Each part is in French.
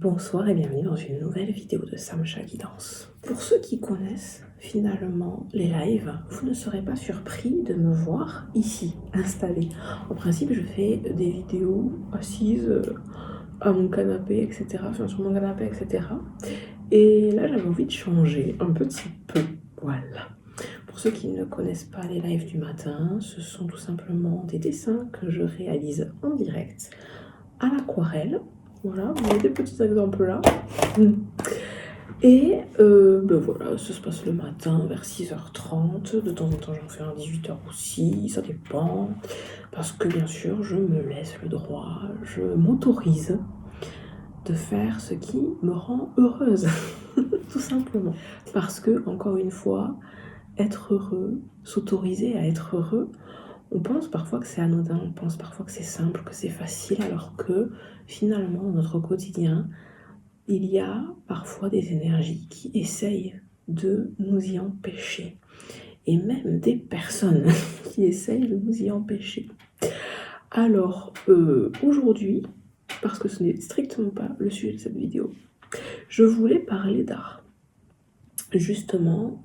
Bonsoir et bienvenue dans une nouvelle vidéo de Samcha Guidance. Pour ceux qui connaissent finalement les lives, vous ne serez pas surpris de me voir ici, installée. En principe, je fais des vidéos assises à mon canapé, etc. Enfin, sur mon canapé, etc. Et là, j'avais envie de changer un petit peu. Voilà. Pour ceux qui ne connaissent pas les lives du matin, ce sont tout simplement des dessins que je réalise en direct à l'aquarelle. Voilà, vous avez des petits exemples là. Et ben voilà, ça se passe le matin vers 6h30. De temps en temps, j'en fais un 18h aussi, ça dépend. Parce que bien sûr, je me laisse le droit, je m'autorise de faire ce qui me rend heureuse, tout simplement. Parce que, encore une fois, être heureux, s'autoriser à être heureux, on pense parfois que c'est anodin, on pense parfois que c'est simple, que c'est facile, alors que finalement, dans notre quotidien, il y a parfois des énergies qui essayent de nous y empêcher. Et même des personnes qui essayent de nous y empêcher. Alors, aujourd'hui, parce que ce n'est strictement pas le sujet de cette vidéo, je voulais parler d'art. Justement,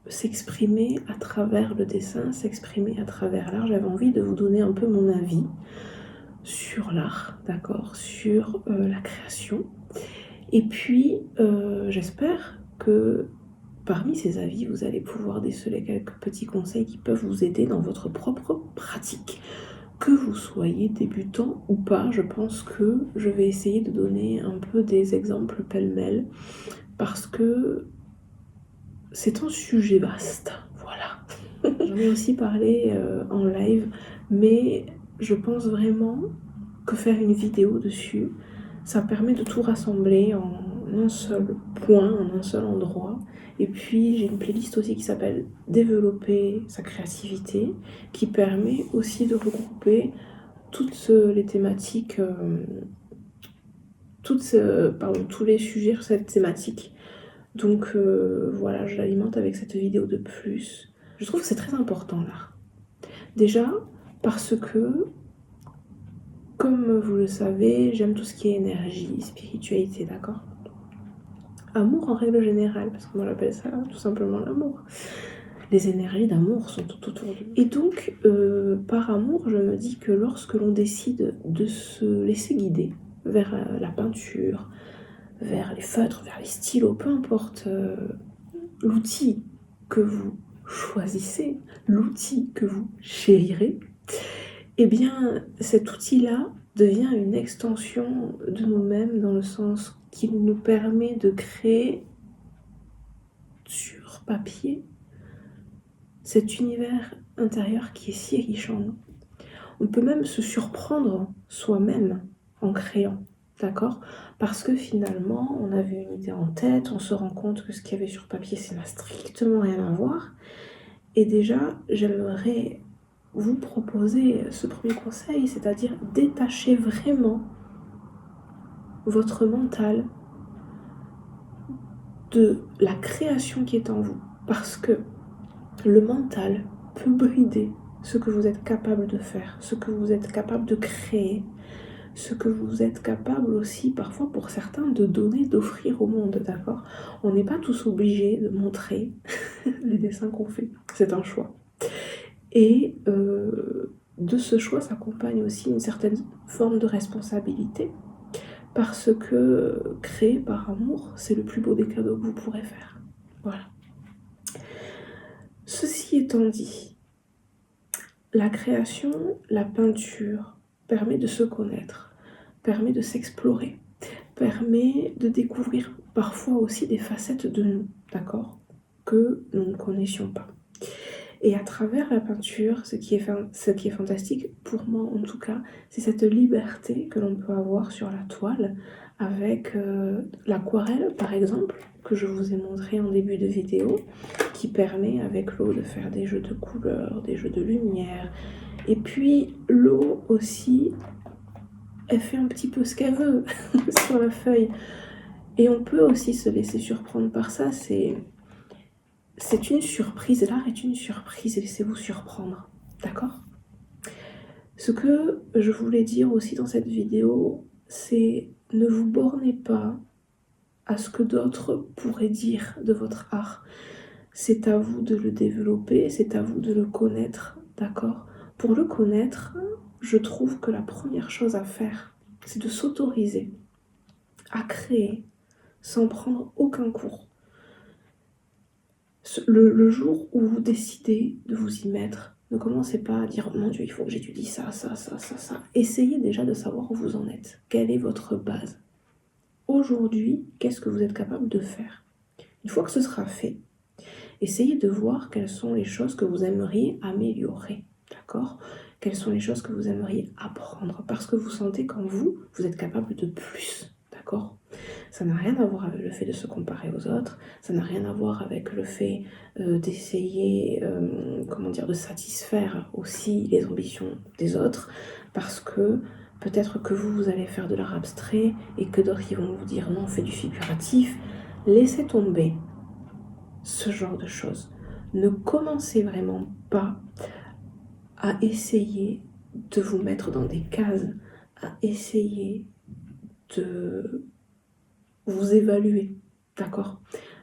s'exprimer à travers le dessin, s'exprimer à travers l'art. J'avais envie de vous donner un peu mon avis sur l'art, d'accord, sur la création. Et puis, j'espère que parmi ces avis, vous allez pouvoir déceler quelques petits conseils qui peuvent vous aider dans votre propre pratique. Que vous soyez débutant ou pas, je pense que je vais essayer de donner un peu des exemples pêle-mêle parce que c'est un sujet vaste, voilà. J'en ai aussi parlé en live, mais je pense vraiment que faire une vidéo dessus, ça permet de tout rassembler en un seul point, en un seul endroit. Et puis j'ai une playlist aussi qui s'appelle Développer sa créativité, qui permet aussi de regrouper toutes les thématiques, tous les sujets sur cette thématique. Donc voilà, je l'alimente avec cette vidéo de plus. Je trouve que c'est très important l'art. Déjà parce que, comme vous le savez, j'aime tout ce qui est énergie, spiritualité, d'accord ? Amour en règle générale, parce que moi j'appelle ça tout simplement l'amour. Les énergies d'amour sont tout autour de nous. Et donc, par amour, je me dis que lorsque l'on décide de se laisser guider vers la peinture, vers les feutres, vers les stylos, peu importe l'outil que vous choisissez, l'outil que vous chérirez, eh bien cet outil-là devient une extension de nous-mêmes dans le sens qu'il nous permet de créer sur papier cet univers intérieur qui est si riche en nous. On peut même se surprendre soi-même en créant, d'accord ? Parce que finalement, on avait une idée en tête, on se rend compte que ce qu'il y avait sur papier, ça n'a strictement rien à voir. Et déjà, j'aimerais vous proposer ce premier conseil, c'est-à-dire détacher vraiment votre mental de la création qui est en vous. Parce que le mental peut brider ce que vous êtes capable de faire, ce que vous êtes capable de créer, ce que vous êtes capable aussi parfois pour certains de donner, d'offrir au monde, d'accord ? On n'est pas tous obligés de montrer les dessins qu'on fait, c'est un choix. Et de ce choix s'accompagne aussi une certaine forme de responsabilité, parce que créer par amour, c'est le plus beau des cadeaux que vous pourrez faire. Voilà. Ceci étant dit, la création, la peinture permet de se connaître, permet de s'explorer, permet de découvrir parfois aussi des facettes de nous, d'accord, que nous ne connaissions pas. Et à travers la peinture, ce qui est fantastique, pour moi en tout cas, c'est cette liberté que l'on peut avoir sur la toile avec l'aquarelle par exemple, que je vous ai montré en début de vidéo, qui permet avec l'eau de faire des jeux de couleurs, des jeux de lumière. Et puis l'eau aussi, elle fait un petit peu ce qu'elle veut sur la feuille. Et on peut aussi se laisser surprendre par ça, c'est une surprise, l'art est une surprise, laissez-vous surprendre, d'accord ? Ce que je voulais dire aussi dans cette vidéo, c'est ne vous bornez pas à ce que d'autres pourraient dire de votre art. C'est à vous de le développer, c'est à vous de le connaître, d'accord? Pour le connaître, je trouve que la première chose à faire, c'est de s'autoriser à créer sans prendre aucun cours. Le jour où vous décidez de vous y mettre, ne commencez pas à dire « Mon Dieu, il faut que j'étudie ça, ça, ça, ça, ça ». Essayez déjà de savoir où vous en êtes. Quelle est votre base? Aujourd'hui, qu'est-ce que vous êtes capable de faire? Une fois que ce sera fait, essayez de voir quelles sont les choses que vous aimeriez améliorer, d'accord? Quelles sont les choses que vous aimeriez apprendre, parce que vous sentez qu'en vous, vous êtes capable de plus, d'accord? Ça n'a rien à voir avec le fait de se comparer aux autres, ça n'a rien à voir avec le fait d'essayer, de satisfaire aussi les ambitions des autres, parce que peut-être que vous allez faire de l'art abstrait et que d'autres qui vont vous dire non, fais du figuratif. Laissez tomber ce genre de choses. Ne commencez vraiment pas à essayer de vous mettre dans des cases, à essayer de vous évaluer, d'accord?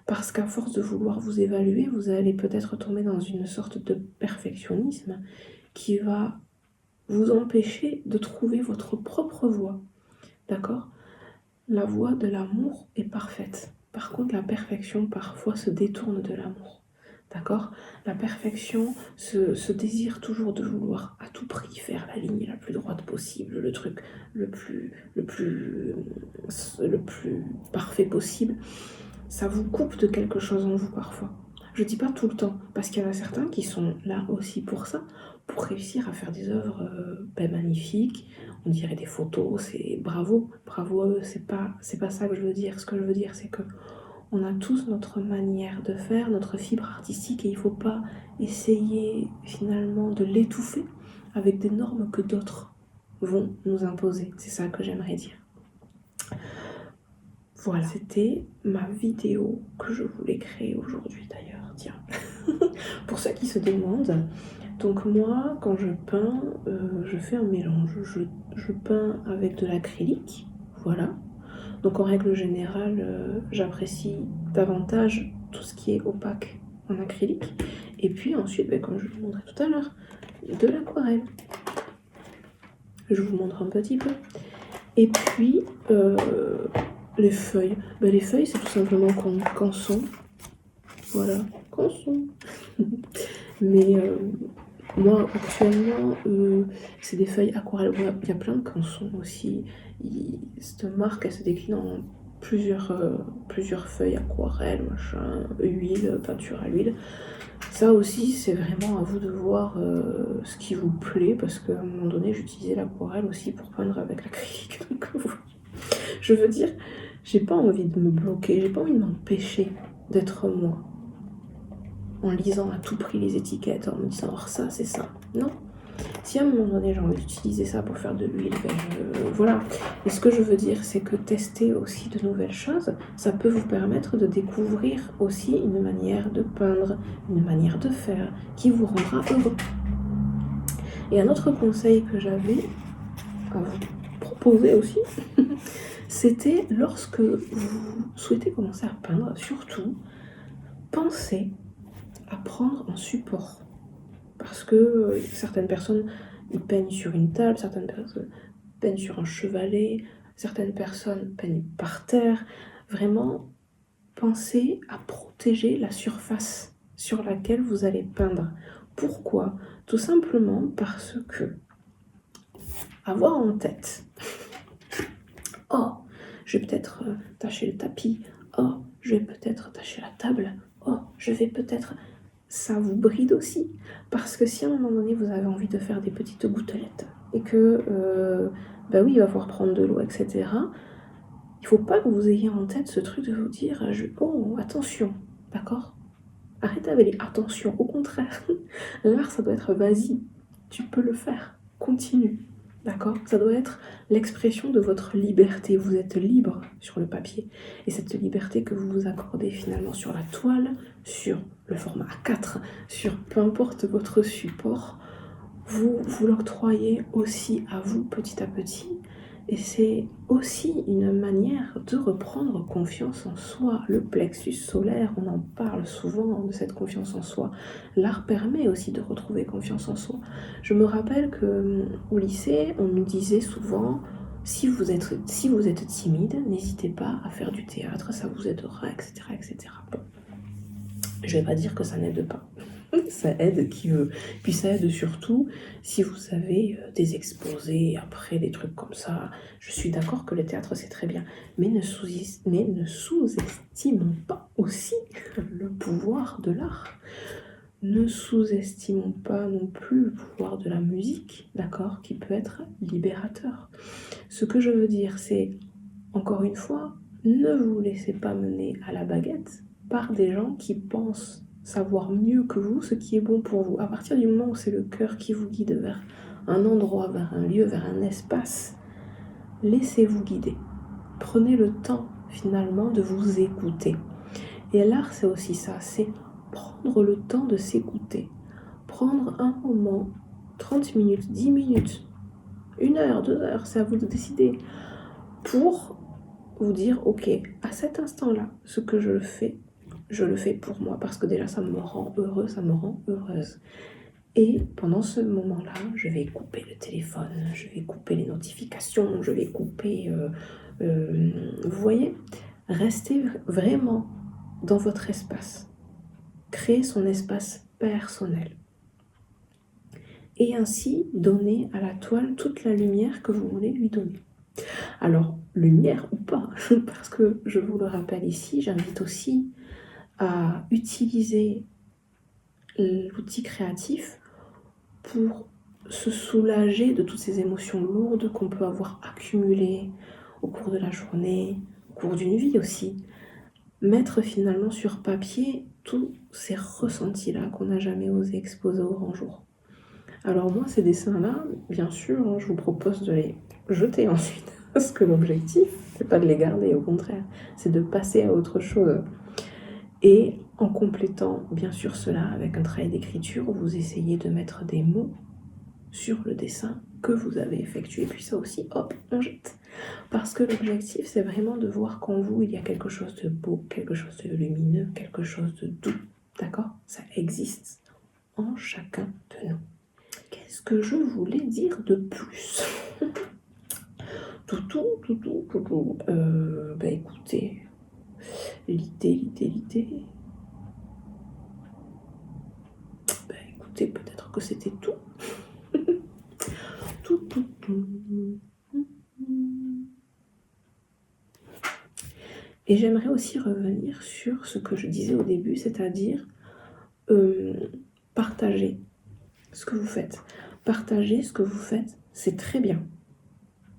Parce qu'à force de vouloir vous évaluer, vous allez peut-être tomber dans une sorte de perfectionnisme qui va vous empêcher de trouver votre propre voie, d'accord? La voie de l'amour est parfaite. Par contre, la perfection, parfois, se détourne de l'amour. D'accord? La perfection, se désire toujours de vouloir à tout prix faire la ligne la plus droite possible, le truc le plus parfait possible. Ça vous coupe de quelque chose en vous parfois. Je dis pas tout le temps, parce qu'il y en a certains qui sont là aussi pour ça, pour réussir à faire des œuvres magnifiques. On dirait des photos, c'est bravo à eux, c'est pas ça que je veux dire. Ce que je veux dire, c'est que on a tous notre manière de faire, notre fibre artistique, et il faut pas essayer finalement de l'étouffer avec des normes que d'autres vont nous imposer. C'est ça que j'aimerais dire. Voilà, c'était ma vidéo que je voulais créer aujourd'hui d'ailleurs, tiens. Pour ceux qui se demandent, donc moi, quand je peins, je fais un mélange. Je peins avec de l'acrylique, voilà. Donc en règle générale, j'apprécie davantage tout ce qui est opaque en acrylique. Et puis ensuite, comme je vous montrais tout à l'heure, de l'aquarelle. Je vous montre un petit peu. Et puis, les feuilles. Les feuilles, c'est tout simplement canson. Voilà, canson. Mais moi, actuellement, c'est des feuilles aquarelles. Il y a plein de cançons aussi. Cette marque, elle se décline en plusieurs feuilles aquarelles, machin, huile, peinture à l'huile. Ça aussi, c'est vraiment à vous de voir ce qui vous plaît, parce qu'à un moment donné, j'utilisais l'aquarelle aussi pour peindre avec l'acrylique. Donc, je veux dire, j'ai pas envie de me bloquer, j'ai pas envie de m'empêcher d'être moi, en lisant à tout prix les étiquettes, en me disant « ça, c'est ça ». Non. Si à un moment donné, j'ai envie d'utiliser ça pour faire de l'huile, voilà. Et ce que je veux dire, c'est que tester aussi de nouvelles choses, ça peut vous permettre de découvrir aussi une manière de peindre, une manière de faire, qui vous rendra heureux. Et un autre conseil que j'avais à vous proposer aussi, c'était lorsque vous souhaitez commencer à peindre, surtout, pensez à prendre un support. Parce que certaines personnes ils peignent sur une table, certaines personnes peignent sur un chevalet, certaines personnes peignent par terre. Vraiment, pensez à protéger la surface sur laquelle vous allez peindre. Pourquoi? Tout simplement parce que avoir en tête « Oh, je vais peut-être tacher le tapis. Oh, je vais peut-être tacher la table. Oh, je vais peut-être... » Ça vous bride aussi, parce que si à un moment donné vous avez envie de faire des petites gouttelettes et que oui, il va falloir prendre de l'eau, etc., il faut pas que vous ayez en tête ce truc de vous dire oh attention, d'accord, arrêtez avec les attention, au contraire, l'art ça doit être vas-y, tu peux le faire, continue, d'accord, ça doit être l'expression de votre liberté, vous êtes libre sur le papier, et cette liberté que vous vous accordez finalement sur la toile, sur le format A4, sur peu importe votre support, vous l'octroyez aussi à vous petit à petit, Et c'est aussi une manière de reprendre confiance en soi. Le plexus solaire, on en parle souvent de cette confiance en soi. L'art permet aussi de retrouver confiance en soi. Je me rappelle qu'au lycée, on nous disait souvent, si vous êtes timide, n'hésitez pas à faire du théâtre, ça vous aidera, etc. etc. Bon. Je ne vais pas dire que ça n'aide pas. Ça aide qui veut. Puis ça aide surtout si vous avez des exposés, après des trucs comme ça. Je suis d'accord que le théâtre c'est très bien, mais ne sous-estimons pas aussi le pouvoir de l'art. Ne sous-estimons pas non plus le pouvoir de la musique, d'accord, qui peut être libérateur. Ce que je veux dire, c'est, encore une fois, ne vous laissez pas mener à la baguette par des gens qui pensent savoir mieux que vous ce qui est bon pour vous. À partir du moment où c'est le cœur qui vous guide vers un endroit, vers un lieu, vers un espace, laissez-vous guider. Prenez le temps finalement de vous écouter. Et l'art, c'est aussi ça, c'est prendre le temps de s'écouter. Prendre un moment, 30 minutes, 10 minutes, 1 heure, 2 heures, c'est à vous de décider, pour vous dire, ok, à cet instant-là, ce que je le fais pour moi, parce que déjà ça me rend heureux, ça me rend heureuse. Et pendant ce moment-là, je vais couper le téléphone, je vais couper les notifications, je vais couper... vous voyez, restez vraiment dans votre espace. Créez son espace personnel. Et ainsi, donner à la toile toute la lumière que vous voulez lui donner. Alors, lumière ou pas, parce que je vous le rappelle ici, j'invite aussi à utiliser l'outil créatif pour se soulager de toutes ces émotions lourdes qu'on peut avoir accumulées au cours de la journée, au cours d'une vie aussi. Mettre finalement sur papier tous ces ressentis-là qu'on n'a jamais osé exposer au grand jour. Alors moi, ces dessins-là, bien sûr, je vous propose de les jeter ensuite, parce que l'objectif, c'est pas de les garder, au contraire, c'est de passer à autre chose. Et en complétant bien sûr cela avec un travail d'écriture, vous essayez de mettre des mots sur le dessin que vous avez effectué. Puis ça aussi, hop, on jette. Parce que l'objectif, c'est vraiment de voir qu'en vous, il y a quelque chose de beau, quelque chose de lumineux, quelque chose de doux. D'accord? Ça existe en chacun de nous. Qu'est-ce que je voulais dire de plus? Toutou. Bah écoutez, l'idée. Bah écoutez, peut-être que c'était tout. Tout. Et j'aimerais aussi revenir sur ce que je disais au début, c'est-à-dire partager ce que vous faites. Partager ce que vous faites, c'est très bien.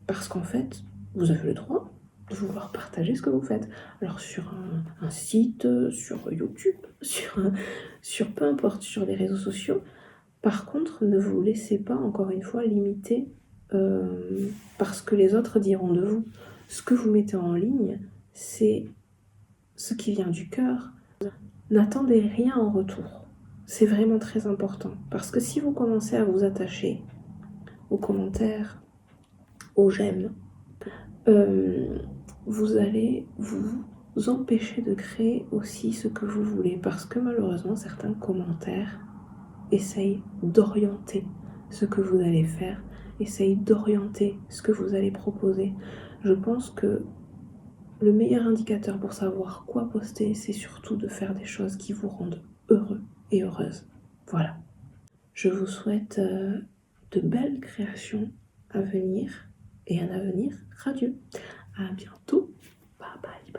Parce qu'en fait, vous avez le droit de vouloir partager ce que vous faites. Alors sur un site, sur YouTube, sur peu importe, sur les réseaux sociaux. Par contre, ne vous laissez pas, encore une fois, limiter parce que les autres diront de vous. Ce que vous mettez en ligne, c'est ce qui vient du cœur. N'attendez rien en retour. C'est vraiment très important. Parce que si vous commencez à vous attacher aux commentaires, aux j'aime, vous allez vous empêcher de créer aussi ce que vous voulez. Parce que malheureusement, certains commentaires essayent d'orienter ce que vous allez faire, essayent d'orienter ce que vous allez proposer. Je pense que le meilleur indicateur pour savoir quoi poster, c'est surtout de faire des choses qui vous rendent heureux et heureuse. Voilà. Je vous souhaite de belles créations à venir et un avenir radieux. À bientôt. Bye bye.